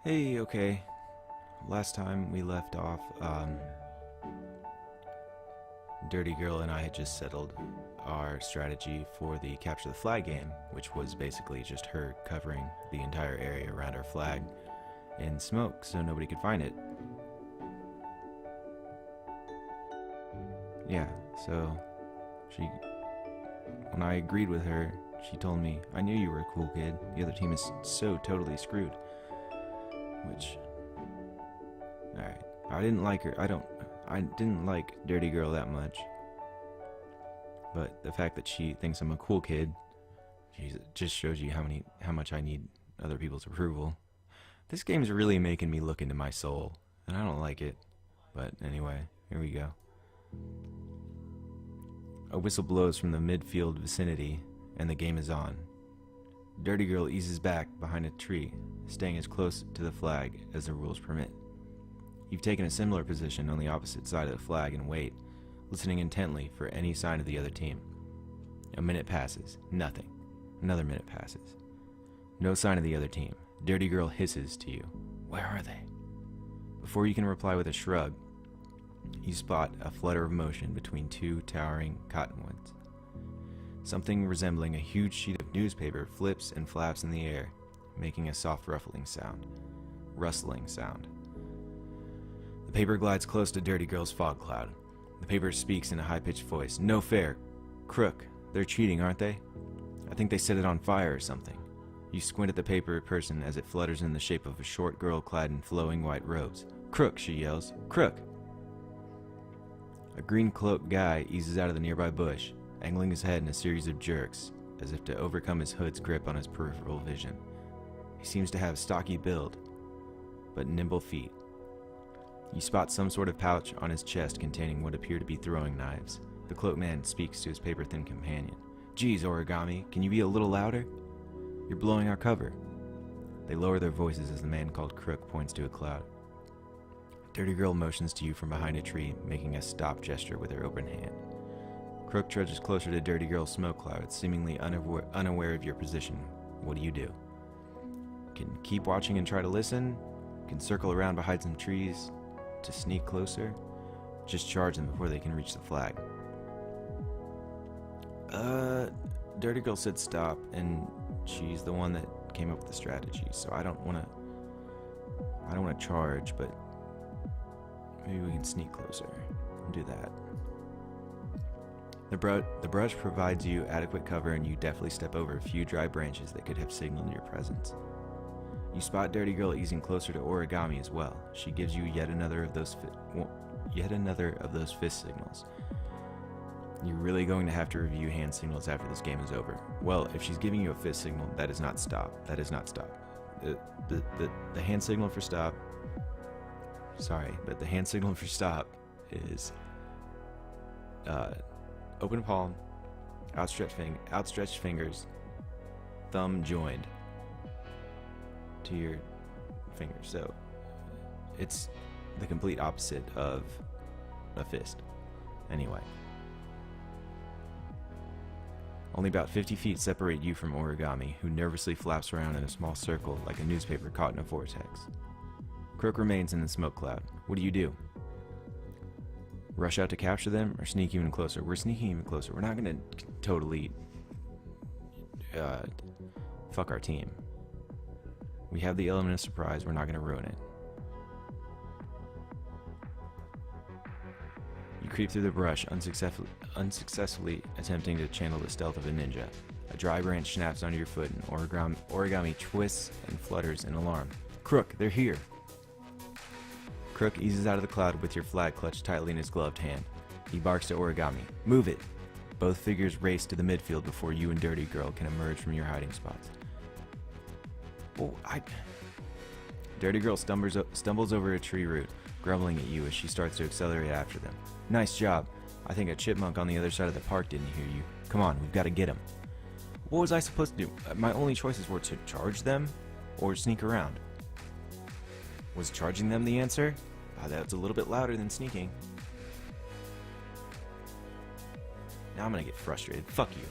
Hey, okay. Last time we left off, Dirty Girl and I had just settled our strategy for the capture the flag game, which was basically just her covering the entire area around her flag in smoke so nobody could find it. Yeah, so when I agreed with her, she told me, I knew you were a cool kid. The other team is so totally screwed. Which, alright. I didn't like her. I didn't like Dirty Girl that much. But the fact that she thinks I'm a cool kid, just shows you how much I need other people's approval. This game's really making me look into my soul, and I don't like it. But anyway, here we go. A whistle blows from the midfield vicinity, and the game is on. Dirty Girl eases back behind a tree, staying as close to the flag as the rules permit. You've taken a similar position on the opposite side of the flag and wait, listening intently for any sign of the other team. A minute passes. Nothing. Another minute passes. No sign of the other team. Dirty Girl hisses to you. Where are they? Before you can reply with a shrug, you spot a flutter of motion between two towering cottonwoods. Something resembling a huge sheet of newspaper flips and flaps in the air, making a soft rustling sound. The paper glides close to Dirty Girl's fog cloud. The paper speaks in a high-pitched voice. No fair. Crook. They're cheating, aren't they? I think they set it on fire or something. You squint at the paper person as it flutters in the shape of a short girl clad in flowing white robes. Crook, she yells. Crook! A green-cloaked guy eases out of the nearby bush, angling his head in a series of jerks, as if to overcome his hood's grip on his peripheral vision. He seems to have stocky build, but nimble feet. You spot some sort of pouch on his chest containing what appear to be throwing knives. The cloaked man speaks to his paper-thin companion. Geez, Origami, can you be a little louder? You're blowing our cover. They lower their voices as the man called Crook points to a cloud. Dirty Girl motions to you from behind a tree, making a stop gesture with her open hand. Crook trudges closer to Dirty Girl's smoke cloud, seemingly unaware of your position. What do? Can keep watching and try to listen? Can circle around behind some trees to sneak closer? Just charge them before they can reach the flag. Dirty Girl said stop, and she's the one that came up with the strategy, so I don't want to charge, but maybe we can sneak closer and do that. The brush provides you adequate cover, and you deftly step over a few dry branches that could have signaled your presence. You spot Dirty Girl easing closer to Origami as well. She gives you yet another of those fist signals. You're really going to have to review hand signals after this game is over. Well, if she's giving you a fist signal, that is not stop. That is not stop. The hand signal for stop. Sorry, but the hand signal for stop is open palm, outstretched fingers, thumb joined to your fingers. So it's the complete opposite of a fist. Anyway. Only about 50 feet separate you from Origami, who nervously flaps around in a small circle like a newspaper caught in a vortex. Crook remains in the smoke cloud. What do? Rush out to capture them or sneak even closer? We're sneaking even closer. We're not going to totally fuck our team. We have the element of surprise. We're not going to ruin it. You creep through the brush, unsuccessfully attempting to channel the stealth of a ninja. A dry branch snaps onto your foot, and Origami twists and flutters in alarm. Crook, they're here! Crook eases out of the cloud with your flag clutched tightly in his gloved hand. He barks to Origami. Move it! Both figures race to the midfield before you and Dirty Girl can emerge from your hiding spots. Dirty Girl stumbles over a tree root, grumbling at you as she starts to accelerate after them. Nice job. I think a chipmunk on the other side of the park didn't hear you. Come on, we've got to get him. What was I supposed to do? My only choices were to charge them or sneak around. Was charging them the answer? That's a little bit louder than sneaking. Now I'm gonna get frustrated. Fuck you.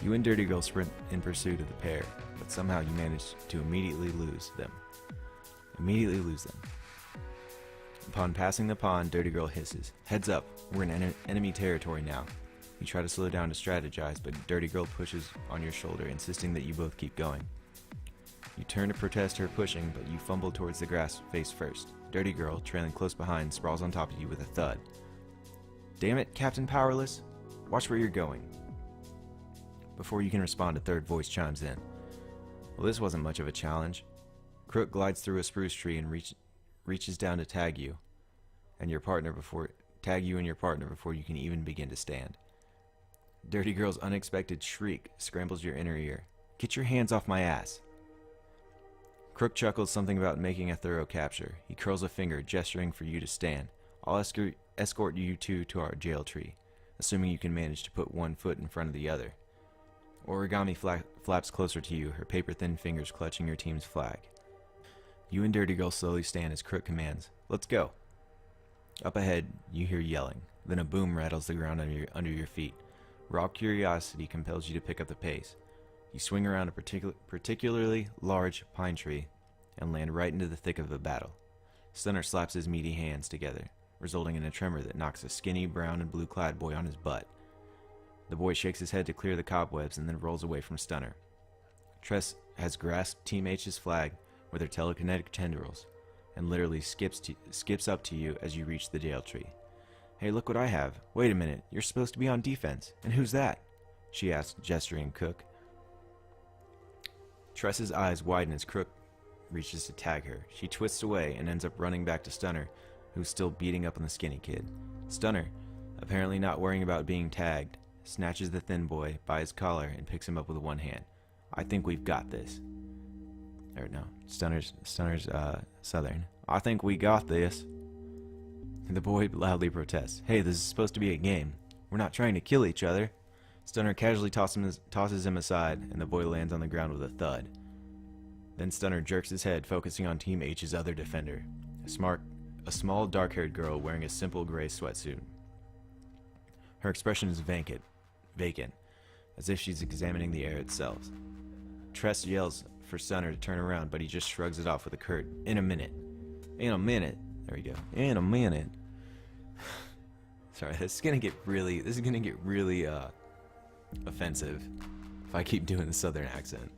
You and Dirty Girl sprint in pursuit of the pair, but somehow you manage to immediately lose them. Upon passing the pond, Dirty Girl hisses, "Heads up, we're in enemy territory now." You try to slow down to strategize, but Dirty Girl pushes on your shoulder, insisting that you both keep going. You turn to protest her pushing, but you fumble towards the grass face first. Dirty Girl, trailing close behind, sprawls on top of you with a thud. "Damn it, Captain Powerless! Watch where you're going." Before you can respond, a third voice chimes in. Well, this wasn't much of a challenge. Crook glides through a spruce tree and reaches down to tag you and your partner before you can even begin to stand. Dirty Girl's unexpected shriek scrambles your inner ear. "Get your hands off my ass!" Crook chuckles something about making a thorough capture. He curls a finger, gesturing for you to stand. "I'll escort you two to our jail tree, assuming you can manage to put one foot in front of the other." Origami flaps closer to you, her paper-thin fingers clutching your team's flag. You and Dirty Girl slowly stand as Crook commands, "Let's go." Up ahead, you hear yelling. Then a boom rattles the ground under your feet. Raw curiosity compels you to pick up the pace. You swing around a particularly large pine tree and land right into the thick of the battle. Stunner slaps his meaty hands together, resulting in a tremor that knocks a skinny brown and blue-clad boy on his butt. The boy shakes his head to clear the cobwebs and then rolls away from Stunner. Tress has grasped Team H's flag with her telekinetic tendrils and literally skips up to you as you reach the jail tree. "Hey, look what I have. Wait a minute, you're supposed to be on defense. And who's that?" she asks, gesturing Crook. Tress's eyes widen as Crook reaches to tag her. She twists away and ends up running back to Stunner, who's still beating up on the skinny kid. Stunner, apparently not worrying about being tagged, snatches the thin boy by his collar and picks him up with one hand. "I think we've got this." Or no, Stunner's Southern. "I think we got this." The boy loudly protests. "Hey, this is supposed to be a game. We're not trying to kill each other." Stunner casually tosses him aside, and the boy lands on the ground with a thud. Then Stunner jerks his head, focusing on Team H's other defender, a small dark-haired girl wearing a simple gray sweatsuit. Her expression is vacant, as if she's examining the air itself. Tress yells for Stunner to turn around, but he just shrugs it off with a curt, "In a minute." "In a minute." There we go. "In a minute." Sorry, this is gonna get really offensive if I keep doing the Southern accent.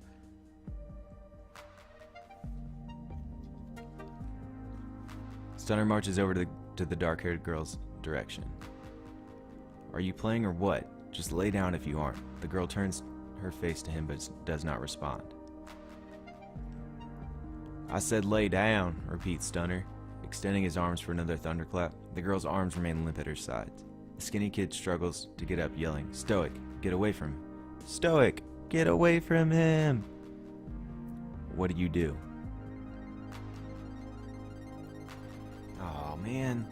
Stunner marches over to the dark-haired girl's direction. "Are you playing or what? Just lay down if you aren't." The girl turns her face to him but does not respond. "I said lay down," repeats Stunner, extending his arms for another thunderclap. The girl's arms remain limp at her sides. The skinny kid struggles to get up, yelling, "Stoic, get away from him. Stoic, get away from him." What do you do? Oh, man.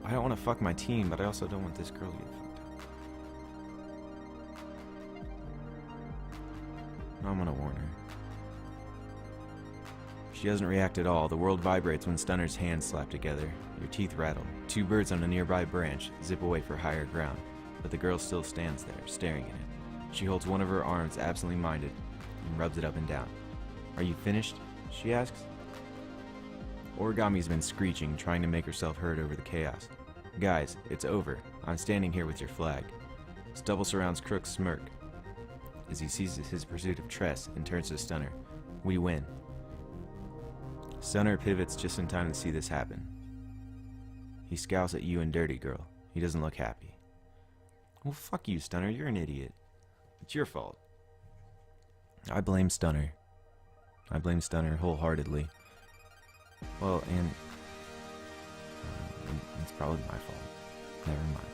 I don't want to fuck my team, but I also don't want this girl to get fucked up. I'm gonna warn her. She doesn't react at all. The world vibrates when Stunner's hands slap together. Your teeth rattle. Two birds on a nearby branch zip away for higher ground, but the girl still stands there, staring at him. She holds one of her arms absently-minded and rubs it up and down. "Are you finished?" she asks. Origami's been screeching, trying to make herself heard over the chaos. "Guys, it's over. I'm standing here with your flag." Stubble surrounds Crook's smirk as he ceases his pursuit of Tress and turns to Stunner. "We win." Stunner pivots just in time to see this happen. He scowls at you and Dirty Girl. He doesn't look happy. "Well, fuck you, Stunner. You're an idiot. It's your fault." I blame Stunner. I blame Stunner wholeheartedly. Well, and it's probably my fault. Never mind.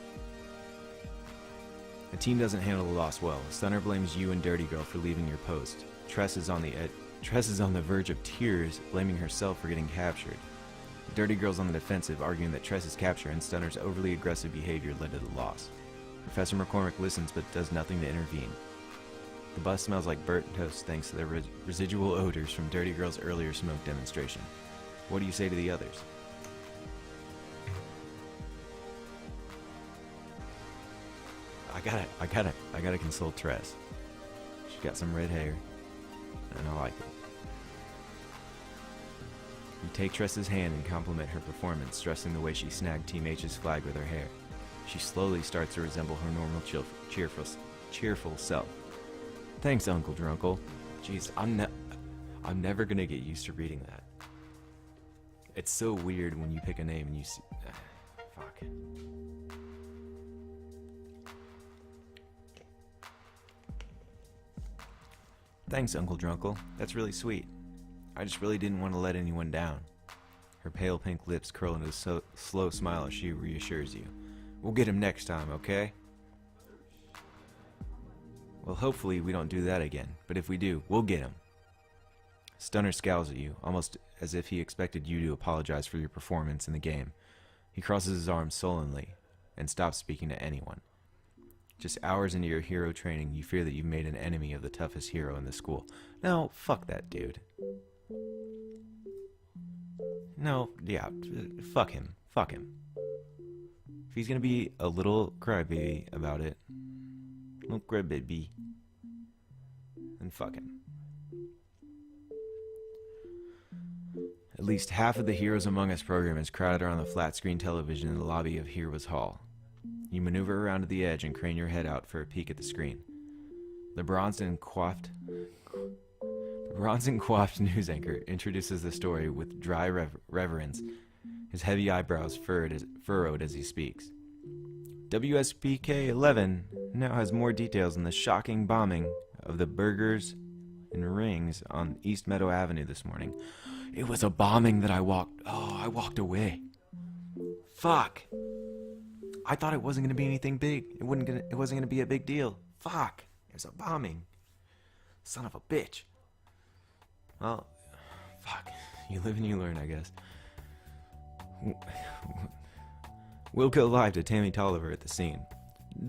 The team doesn't handle the loss well. Stunner blames you and Dirty Girl for leaving your post. Tress is on the verge of tears, blaming herself for getting captured. Dirty Girl's on the defensive, arguing that Tress's capture and Stunner's overly aggressive behavior led to the loss. Professor McCormick listens but does nothing to intervene. The bus smells like burnt toast thanks to the residual odors from Dirty Girl's earlier smoke demonstration. What do you say to the others? I gotta consult Tress. She's got some red hair, and I like it. You take Tress's hand and compliment her performance, stressing the way she snagged Team H's flag with her hair. She slowly starts to resemble her normal cheerful self. Thanks, Uncle Drunkle. Jeez, I'm never gonna get used to reading that. It's so weird when you pick a name and you see... fuck. Thanks, Uncle Drunkle. That's really sweet. I just really didn't want to let anyone down. Her pale pink lips curl into a slow smile as she reassures you. We'll get him next time, okay? Well, hopefully we don't do that again, but if we do, we'll get him. Stunner scowls at you, almost as if he expected you to apologize for your performance in the game. He crosses his arms sullenly and stops speaking to anyone. Just hours into your hero training, you fear that you've made an enemy of the toughest hero in the school. No, fuck that dude. No, yeah, fuck him. Fuck him. If he's gonna be a little crybaby about it, little crybaby, then fuck him. At least half of the Heroes Among Us program is crowded around the flat-screen television in the lobby of Heroes Hall. You maneuver around to the edge and crane your head out for a peek at the screen. The bronzed and coiffed news anchor introduces the story with dry reverence, his heavy eyebrows furrowed as he speaks. WSPK 11 now has more details on the shocking bombing of the Burgers and Rings on East Meadow Avenue this morning. It was a bombing that I walked away. Fuck. I thought it wasn't going to be anything big. It wasn't going to be a big deal. Fuck. It was a bombing. Son of a bitch. Well, fuck. You live and you learn, I guess. We'll go live to Tammy Tolliver at the scene.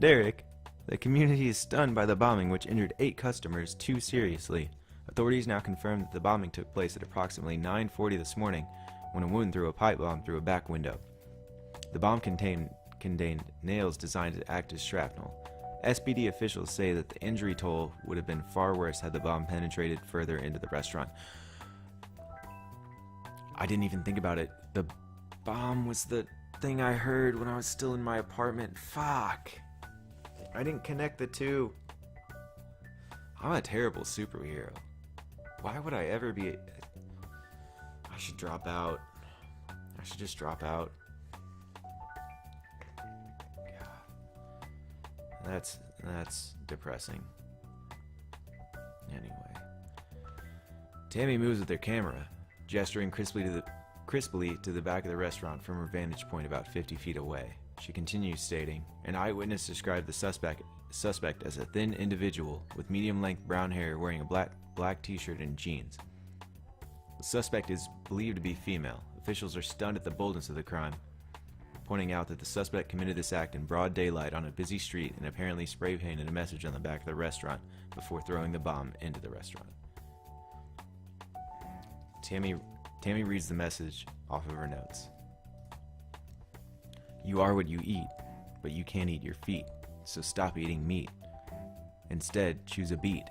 Derek, the community is stunned by the bombing which injured 8 customers, 2 seriously. Authorities now confirm that the bombing took place at approximately 9:40 this morning when a woman threw a pipe bomb through a back window. The bomb contained nails designed to act as shrapnel. SPD officials say that the injury toll would have been far worse had the bomb penetrated further into the restaurant. I didn't even think about it. The bomb was the thing I heard when I was still in my apartment. Fuck. I didn't connect the two. I'm a terrible superhero. Why would I ever be... I should drop out. I should just drop out. That's depressing. Anyway. Tammy moves with her camera, gesturing crisply to the back of the restaurant from her vantage point about 50 feet away. She continues stating, an eyewitness described the suspect as a thin individual with medium-length brown hair wearing a black t-shirt and jeans. The suspect is believed to be female. Officials are stunned at the boldness of the crime, pointing out that the suspect committed this act in broad daylight on a busy street and apparently spray-painted a message on the back of the restaurant before throwing the bomb into the restaurant. Tammy reads the message off of her notes. You are what you eat, but you can't eat your feet, so stop eating meat. Instead, choose a beat.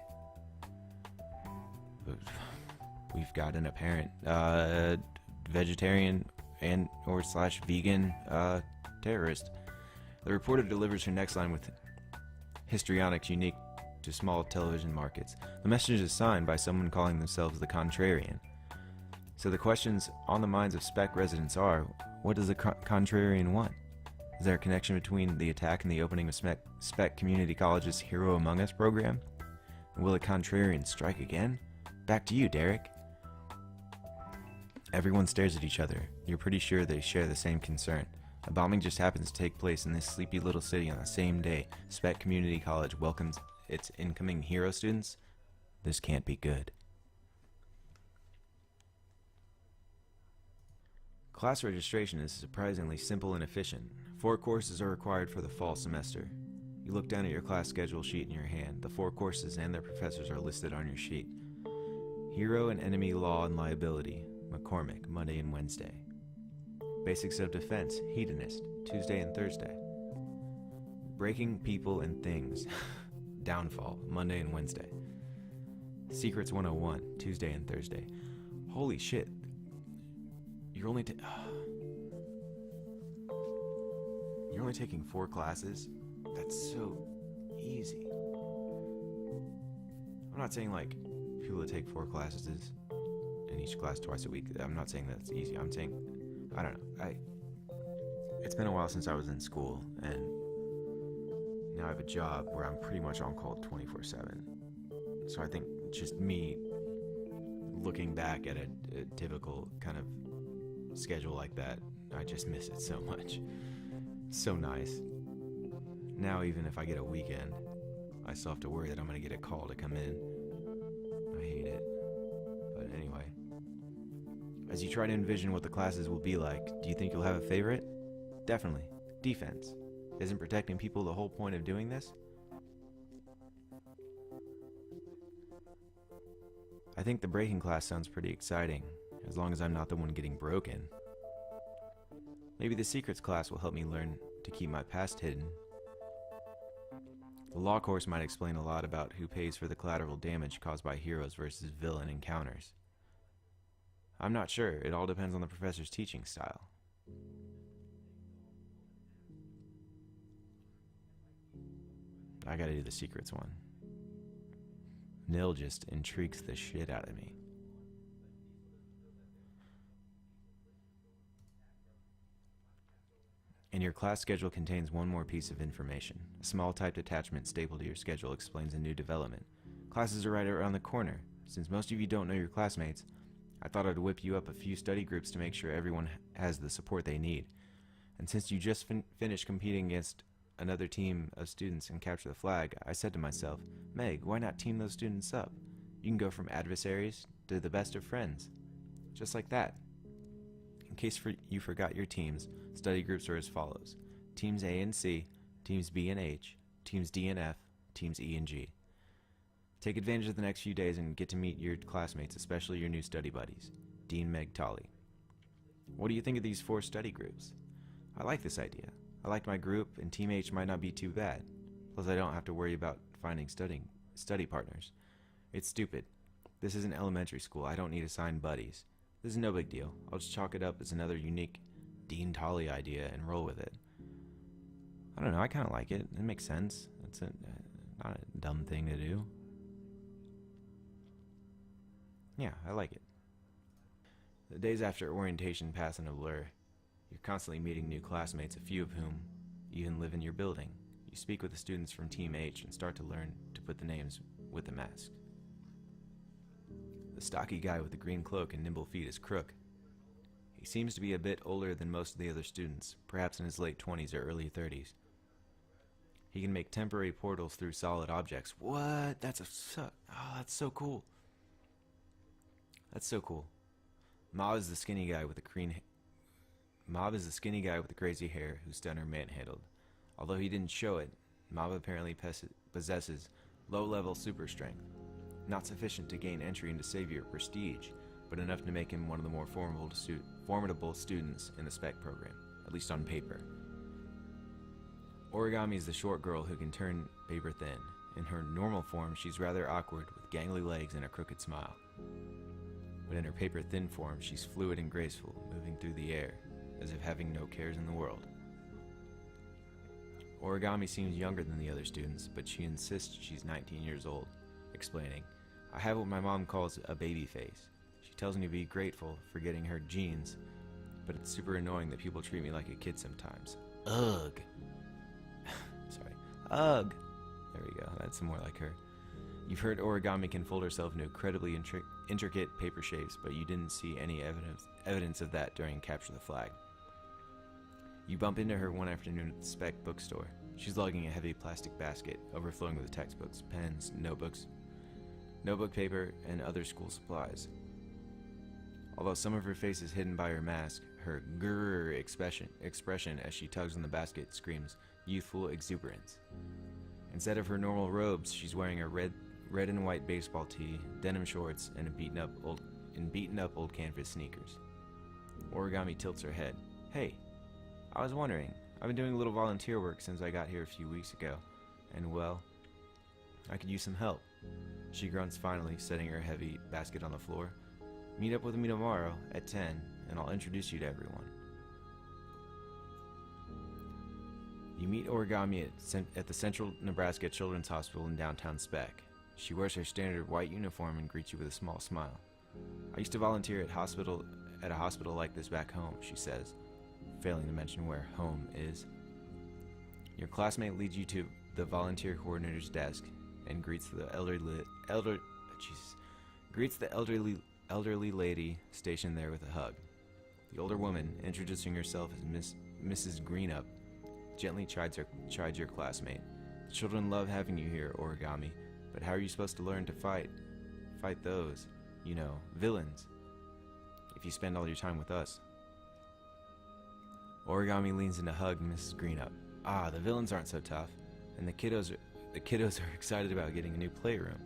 We've got an apparent vegetarian and or / vegan terrorist. The reporter delivers her next line with histrionics unique to small television markets. The message is signed by someone calling themselves the Contrarian. So the questions on the minds of Spec residents are, what does the Contrarian want? Is there a connection between the attack and the opening of Spec Community College's Hero Among Us program? And will the Contrarian strike again? Back to you, Derek. Everyone stares at each other. You're pretty sure they share the same concern. A bombing just happens to take place in this sleepy little city on the same day Spec Community College welcomes its incoming hero students. This can't be good. Class registration is surprisingly simple and efficient. 4 courses are required for the fall semester. You look down at your class schedule sheet in your hand. The 4 courses and their professors are listed on your sheet. Hero and Enemy Law and Liability, McCormick, Monday and Wednesday. Basics of Defense, Hedonist, Tuesday and Thursday. Breaking people and things. Downfall, Monday and Wednesday. Secrets 101, Tuesday and Thursday. Holy shit. You're only taking 4 classes? That's so easy. I'm not saying like people that take 4 classes in each class twice a week. I'm not saying that's easy. I'm saying, I don't know. It's been a while since I was in school, and now I have a job where I'm pretty much on call 24/7. So I think just me looking back at a typical kind of schedule like that, I just miss it so much. So nice. Now even if I get a weekend, I still have to worry that I'm going to get a call to come in. I hate it. But anyway, as you try to envision what the classes will be like, do you think you'll have a favorite? Definitely. Defense. Isn't protecting people the whole point of doing this? I think the breaking class sounds pretty exciting, as long as I'm not the one getting broken. Maybe the secrets class will help me learn to keep my past hidden. The law course might explain a lot about who pays for the collateral damage caused by heroes versus villain encounters. I'm not sure, it all depends on the professor's teaching style. I gotta do the secrets one. Nil just intrigues the shit out of me. And your class schedule contains one more piece of information. A small typed attachment stapled to your schedule explains a new development. Classes are right around the corner. Since most of you don't know your classmates, I thought I'd whip you up a few study groups to make sure everyone has the support they need. And since you just finished competing against another team of students and capture the flag, I said to myself, Meg, why not team those students up? You can go from adversaries to the best of friends. Just like that. In case you forgot your teams, study groups are as follows. Teams A and C, Teams B and H, Teams D and F, Teams E and G. Take advantage of the next few days and get to meet your classmates, especially your new study buddies. Dean Meg Tolley. What do you think of these 4 study groups? I like this idea. I like my group, and Team H might not be too bad. Plus I don't have to worry about finding study partners. It's stupid. This isn't elementary school. I don't need assigned buddies. This is no big deal. I'll just chalk it up as another unique Dean Tolley idea and roll with it. I don't know, I kind of like it. It makes sense. It's not a dumb thing to do. Yeah, I like it. The days after orientation pass in a blur. You're constantly meeting new classmates, a few of whom even live in your building. You speak with the students from Team H and start to learn to put the names with the mask. The stocky guy with the green cloak and nimble feet is Crook. He seems to be a bit older than most of the other students, perhaps in his late 20s or early 30s. He can make temporary portals through solid objects. What? That's so cool. That's so cool. Mob is the skinny guy with the crazy hair whose stunner manhandled. Although he didn't show it, Mob apparently possesses low-level super strength. Not sufficient to gain entry into Savior prestige, but enough to make him one of the more formidable students in the spec program, at least on paper. Origami is the short girl who can turn paper thin. In her normal form, she's rather awkward, with gangly legs and a crooked smile. But in her paper thin form, she's fluid and graceful, moving through the air, as if having no cares in the world. Origami seems younger than the other students, but she insists she's 19 years old, explaining, I have what my mom calls a baby face. She tells me to be grateful for getting her genes, but it's super annoying that people treat me like a kid sometimes. Ugh. Sorry. Ugh. There we go. That's more like her. You've heard Origami can fold herself into incredibly intricate paper shapes, but you didn't see any evidence of that during Capture the Flag. You bump into her one afternoon at the spec bookstore. She's lugging a heavy plastic basket, overflowing with textbooks, pens, notebooks, notebook paper, and other school supplies. Although some of her face is hidden by her mask, her grrr expression as she tugs on the basket screams youthful exuberance. Instead of her normal robes, she's wearing a red and white baseball tee, denim shorts, and beaten up old canvas sneakers. Origami tilts her head. Hey, I was wondering, I've been doing a little volunteer work since I got here a few weeks ago, and well, I could use some help. She grunts finally, setting her heavy basket on the floor. Meet up with me tomorrow at 10, and I'll introduce you to everyone. You meet Origami at the Central Nebraska Children's Hospital in downtown Speck. She wears her standard white uniform and greets you with a small smile. I used to volunteer at a hospital like this back home, she says, failing to mention where home is. Your classmate leads you to the volunteer coordinator's desk and greets the elderly lady stationed there with a hug. The older woman, introducing herself as Mrs. Greenup, gently chides your classmate. The children love having you here, Origami, but how are you supposed to learn to fight those, villains, if you spend all your time with us? Origami leans in to hug Mrs. Greenup. Ah, the villains aren't so tough, and the kiddos are excited about getting a new playroom.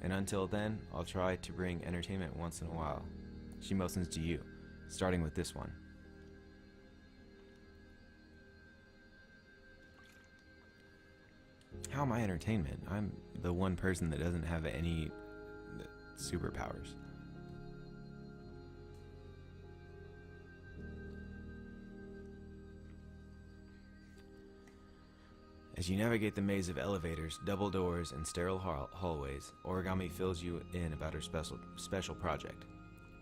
And until then, I'll try to bring entertainment once in a while. She motions to you, starting with this one. How am I entertainment? I'm the one person that doesn't have any superpowers. As you navigate the maze of elevators, double doors, and sterile hallways, Origami fills you in about her special project,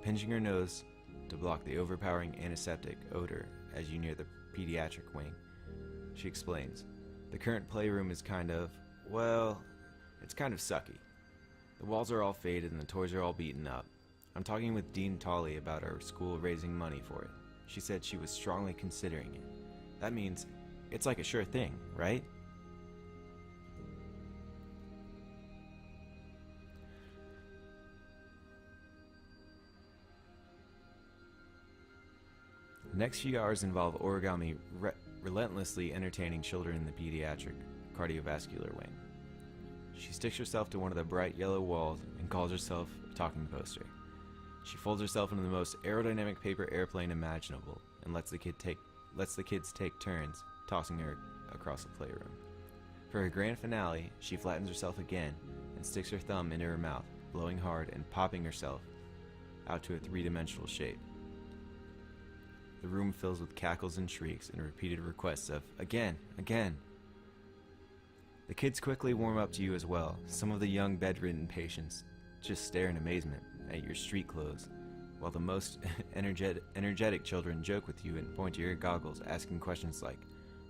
pinching her nose to block the overpowering antiseptic odor as you near the pediatric wing. She explains, the current playroom is it's kind of sucky. The walls are all faded and the toys are all beaten up. I'm talking with Dean Tolley about our school raising money for it. She said she was strongly considering it. That means it's like a sure thing, right? The next few hours involve Origami relentlessly entertaining children in the pediatric cardiovascular wing. She sticks herself to one of the bright yellow walls and calls herself a talking poster. She folds herself into the most aerodynamic paper airplane imaginable and lets the kids take turns tossing her across the playroom. For her grand finale, she flattens herself again and sticks her thumb into her mouth, blowing hard and popping herself out to a three-dimensional shape. The room fills with cackles and shrieks and repeated requests of, again, again. The kids quickly warm up to you as well. Some of the young bedridden patients just stare in amazement at your street clothes, while the most energetic children joke with you and point to your goggles, asking questions like,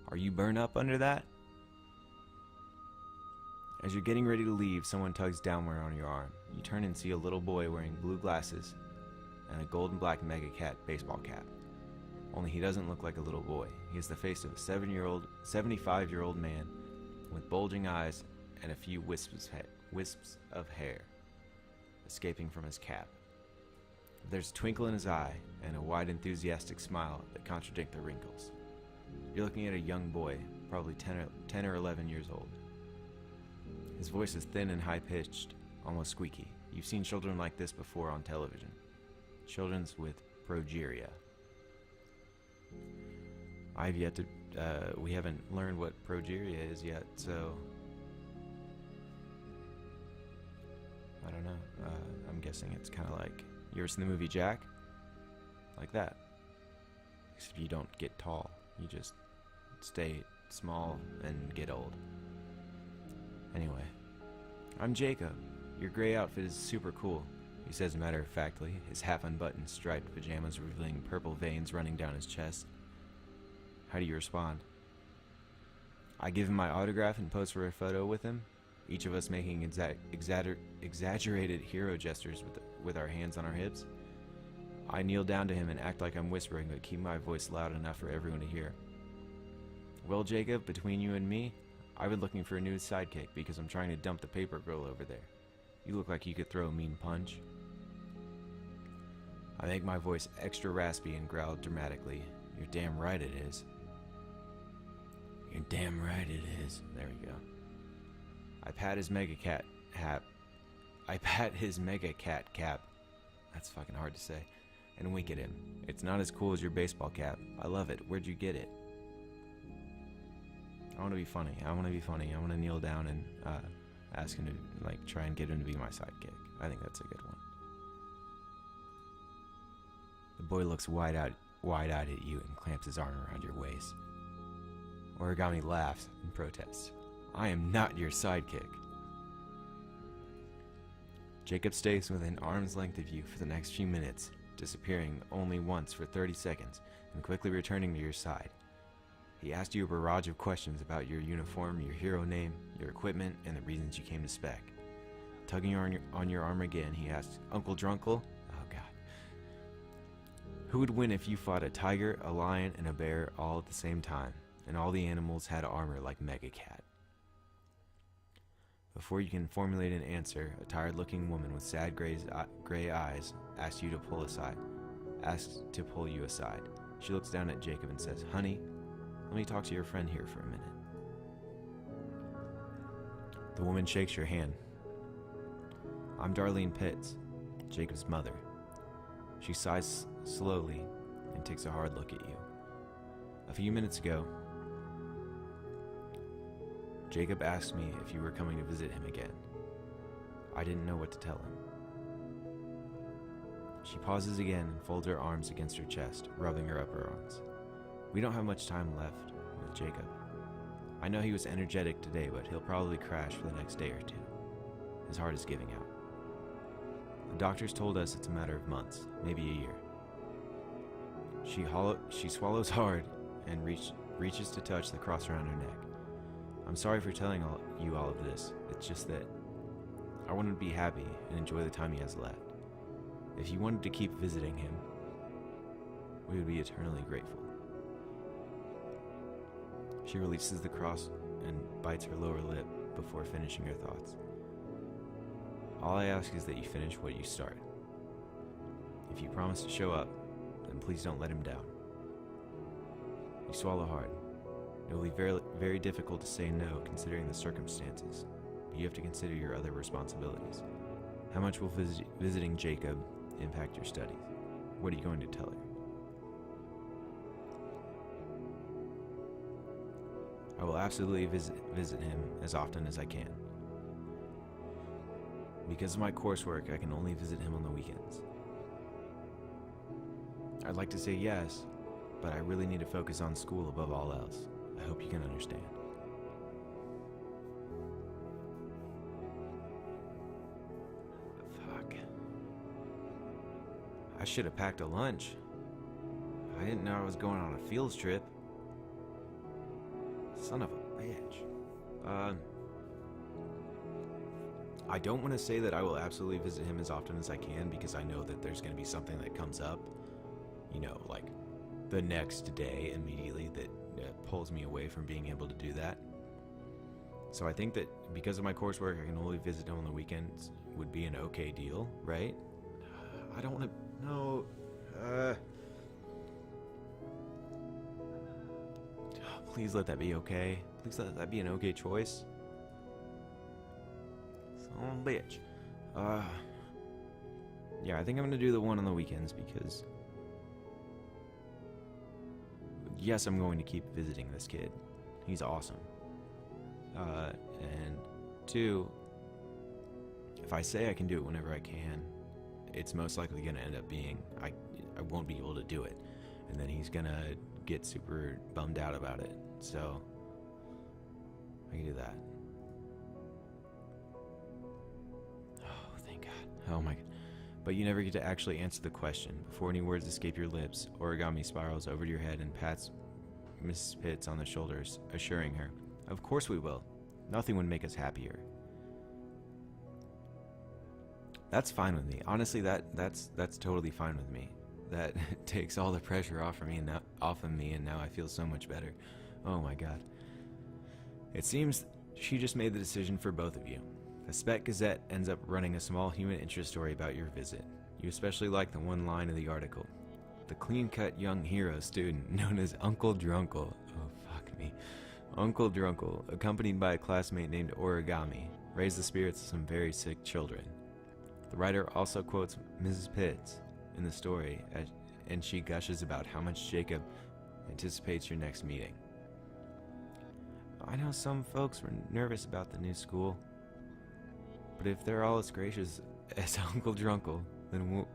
are you burned up under that? As you're getting ready to leave, someone tugs downward on your arm. You turn and see a little boy wearing blue glasses and a gold and black Mega Cat baseball cap. Only he doesn't look like a little boy. He has the face of a 75-year-old man with bulging eyes and a few wisps of hair escaping from his cap. There's a twinkle in his eye and a wide, enthusiastic smile that contradict the wrinkles. You're looking at a young boy, probably 10 or 11 years old. His voice is thin and high-pitched, almost squeaky. You've seen children like this before on television. Children with progeria. We haven't learned what progeria is yet, so I don't know. I'm guessing it's kind of like, you ever seen the movie Jack? Like that. Except you don't get tall. You just stay small and get old. Anyway, I'm Jacob. Your gray outfit is super cool, he says matter-of-factly, his half-unbuttoned striped pajamas revealing purple veins running down his chest. How do you respond? I give him my autograph and pose for a photo with him, each of us making exaggerated hero gestures with our hands on our hips. I kneel down to him and act like I'm whispering, but keep my voice loud enough for everyone to hear. Well, Jacob, between you and me, I've been looking for a new sidekick because I'm trying to dump the paper girl over there. You look like you could throw a mean punch. I make my voice extra raspy and growl dramatically. You're damn right it is. You're damn right it is. There we go. I pat his Mega Cat cap. That's fucking hard to say. And wink at him. It's not as cool as your baseball cap. I love it. Where'd you get it? I want to be funny. I want to kneel down and ask him to, like, try and get him to be my sidekick. I think that's a good one. The boy looks wide-eyed at you and clamps his arm around your waist. Origami laughs in protest. I am not your sidekick. Jacob stays within arm's length of you for the next few minutes, disappearing only once for 30 seconds and quickly returning to your side. He asked you a barrage of questions about your uniform, your hero name, your equipment, and the reasons you came to spec. Tugging on your arm again, he asked, Uncle Drunkle? Oh god. Who would win if you fought a tiger, a lion, and a bear all at the same time, and all the animals had armor like Mega Cat? Before you can formulate an answer, a tired-looking woman with sad gray eyes asks you to pull you aside. She looks down at Jacob and says, Honey, let me talk to your friend here for a minute. The woman shakes your hand. I'm Darlene Pitts, Jacob's mother. She sighs slowly and takes a hard look at you. A few minutes ago, Jacob asked me if you were coming to visit him again. I didn't know what to tell him. She pauses again and folds her arms against her chest, rubbing her upper arms. We don't have much time left with Jacob. I know he was energetic today, but he'll probably crash for the next day or two. His heart is giving out. The doctors told us it's a matter of months, maybe a year. She swallows hard and reaches to touch the cross around her neck. I'm sorry for telling you all of this. It's just that I want him to be happy and enjoy the time he has left. If you wanted to keep visiting him, we would be eternally grateful. She releases the cross and bites her lower lip before finishing her thoughts. All I ask is that you finish what you start. If you promise to show up, then please don't let him down. You swallow hard. It will be very, very difficult to say no considering the circumstances, but you have to consider your other responsibilities. How much will visiting Jacob impact your studies? What are you going to tell her? I will absolutely visit him as often as I can. Because of my coursework, I can only visit him on the weekends. I'd like to say yes, but I really need to focus on school above all else. I hope you can understand. Fuck. I should have packed a lunch. I didn't know I was going on a field trip. Son of a bitch. I don't want to say that I will absolutely visit him as often as I can because I know that there's going to be something that comes up, you know, like the next day immediately that pulls me away from being able to do that. So I think that because of my coursework, I can only visit him on the weekends would be an okay deal, right? I don't want to... No. Please let that be okay. Please let that be an okay choice. Son of a bitch. Yeah, I think I'm gonna do the one on the weekends because... Yes, I'm going to keep visiting this kid. He's awesome. And two, if I say I can do it whenever I can, it's most likely gonna end up being I won't be able to do it. And then he's gonna get super bummed out about it. So I can do that. Oh, thank God. Oh my God. But you never get to actually answer the question. Before any words escape your lips, Origami spirals over to your head and pats Mrs. Pitts on the shoulders, assuring her, "Of course we will. Nothing would make us happier." That's fine with me. Honestly, that's totally fine with me. That takes all the pressure off of me, and now I feel so much better. Oh my God. It seems she just made the decision for both of you. The Spec Gazette ends up running a small human interest story about your visit. You especially like the one line of the article. The clean-cut young hero student known as Uncle Drunkle. Oh, fuck me. Uncle Drunkle, accompanied by a classmate named Origami, raised the spirits of some very sick children. The writer also quotes Mrs. Pitts in the story, and she gushes about how much Jacob anticipates your next meeting. I know some folks were nervous about the new school, but if they're all as gracious as Uncle Drunkle, then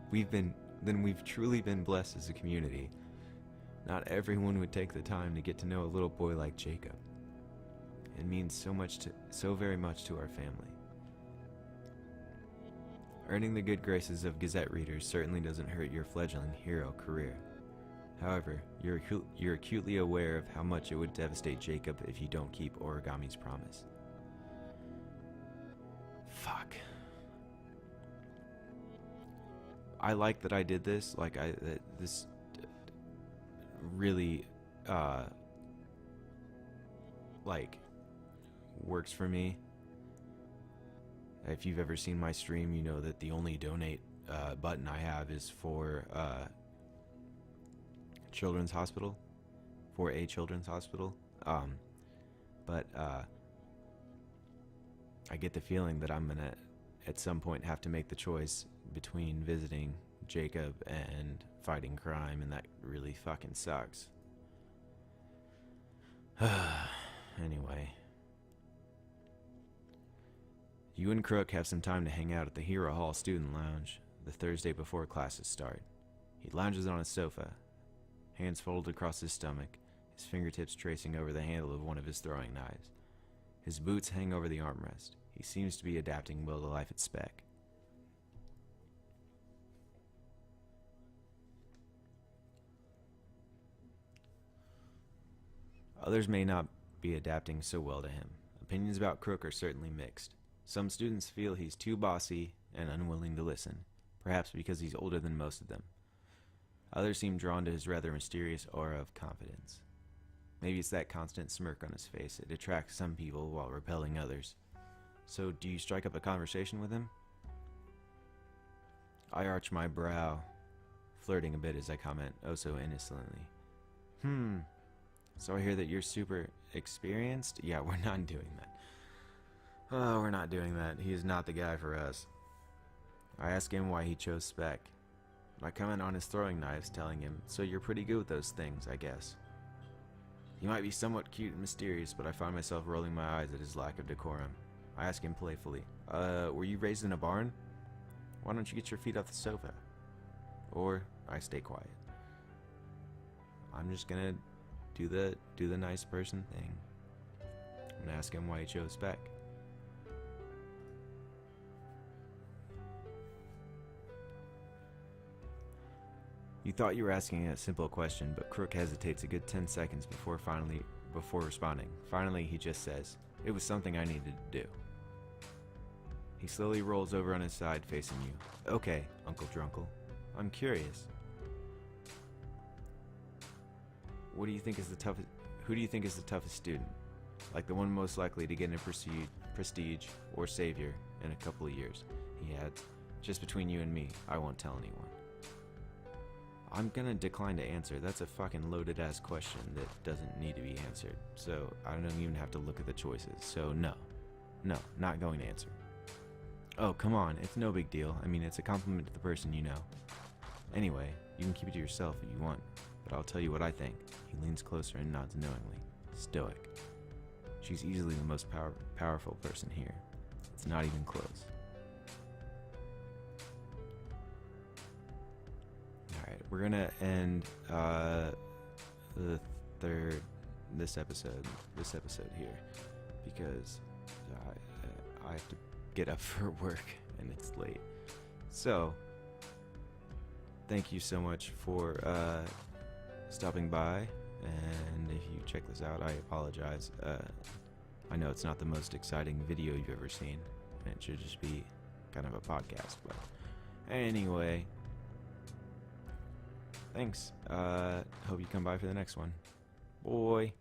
we've truly been blessed as a community. Not everyone would take the time to get to know a little boy like Jacob. It means so very much to our family. Earning the good graces of Gazette readers certainly doesn't hurt your fledgling hero career. However, you're acutely aware of how much it would devastate Jacob if you don't keep Origami's promise. Fuck. I like that I did this. This really, works for me. If you've ever seen my stream, you know that the only donate button I have is for Children's Hospital, for a Children's Hospital. But I get the feeling that I'm gonna, at some point, have to make the choice between visiting Jacob and fighting crime, and that really fucking sucks. Anyway. You and Crook have some time to hang out at the Hero Hall Student Lounge the Thursday before classes start. He lounges on a sofa, hands folded across his stomach, his fingertips tracing over the handle of one of his throwing knives. His boots hang over the armrest. He seems to be adapting well to life at Spec. Others may not be adapting so well to him. Opinions about Crook are certainly mixed. Some students feel he's too bossy and unwilling to listen, perhaps because he's older than most of them. Others seem drawn to his rather mysterious aura of confidence. Maybe it's that constant smirk on his face. It attracts some people while repelling others. So, do you strike up a conversation with him? I arch my brow, flirting a bit as I comment, oh so innocently. So I hear that you're super experienced? Yeah, we're not doing that. Oh, we're not doing that. He is not the guy for us. I ask him why he chose Spec. I comment on his throwing knives, telling him, so you're pretty good with those things, I guess. He might be somewhat cute and mysterious, but I find myself rolling my eyes at his lack of decorum. I ask him playfully, were you raised in a barn? Why don't you get your feet off the sofa? Or I stay quiet. I'm just gonna do the nice person thing. I'm gonna ask him why he chose Spec. You thought you were asking a simple question, but Crook hesitates a good 10 seconds before responding. Finally, he just says, it was something I needed to do. He slowly rolls over on his side, facing you. Okay, Uncle Drunkle. I'm curious. Who do you think is the toughest student? Like the one most likely to get into prestige or savior in a couple of years? He adds, just between you and me, I won't tell anyone. I'm gonna decline to answer. That's a fucking loaded ass question that doesn't need to be answered. So I don't even have to look at the choices. So no, not going to answer. Oh, come on, it's no big deal. I mean, it's a compliment to the person you know. Anyway, you can keep it to yourself if you want, but I'll tell you what I think. He leans closer and nods knowingly. Stoic. She's easily the most powerful person here. It's not even close. Alright, we're gonna end this episode here, because I have to get up for work and it's late. So, thank you so much for stopping by, and if you check this out, I apologize. I know it's not the most exciting video you've ever seen, and it should just be kind of a podcast, but anyway, thanks. Hope you come by for the next one. Boy.